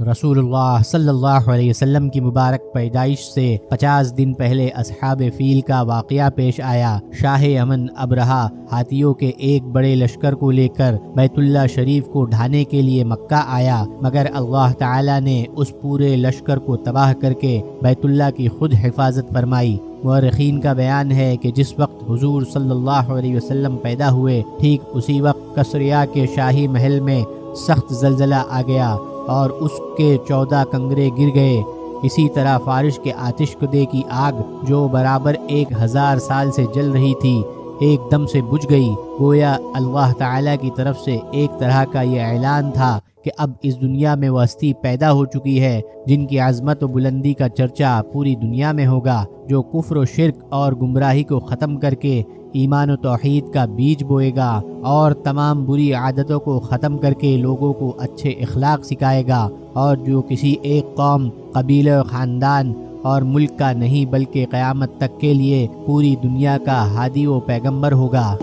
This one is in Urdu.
رسول اللہ صلی اللہ علیہ وسلم کی مبارک پیدائش سے 50 دن پہلے اصحاب فیل کا واقعہ پیش آیا۔ شاہ یمن ابرہہ ہاتھیوں کے ایک بڑے لشکر کو لے کر بیت اللہ شریف کو ڈھانے کے لیے مکہ آیا، مگر اللہ تعالی نے اس پورے لشکر کو تباہ کر کے بیت اللہ کی خود حفاظت فرمائی۔ مورخین کا بیان ہے کہ جس وقت حضور صلی اللہ علیہ وسلم پیدا ہوئے، ٹھیک اسی وقت کسریا کے شاہی محل میں سخت زلزلہ آ گیا اور اس کے 14 کنگرے گر گئے۔ اسی طرح فارس کے آتش کدے کی آگ جو برابر 1000 سال سے جل رہی تھی ایک دم سے بجھ گئی۔ گویا اللہ تعالی کی طرف سے ایک طرح کا یہ اعلان تھا کہ اب اس دنیا میں وہ ہستی پیدا ہو چکی ہے جن کی عظمت و بلندی کا چرچا پوری دنیا میں ہوگا، جو کفر و شرک اور گمراہی کو ختم کر کے ایمان و توحید کا بیج بوئے گا اور تمام بری عادتوں کو ختم کر کے لوگوں کو اچھے اخلاق سکھائے گا، اور جو کسی ایک قوم، قبیلہ، خاندان اور ملک کا نہیں بلکہ قیامت تک کے لیے پوری دنیا کا ہادی و پیغمبر ہوگا۔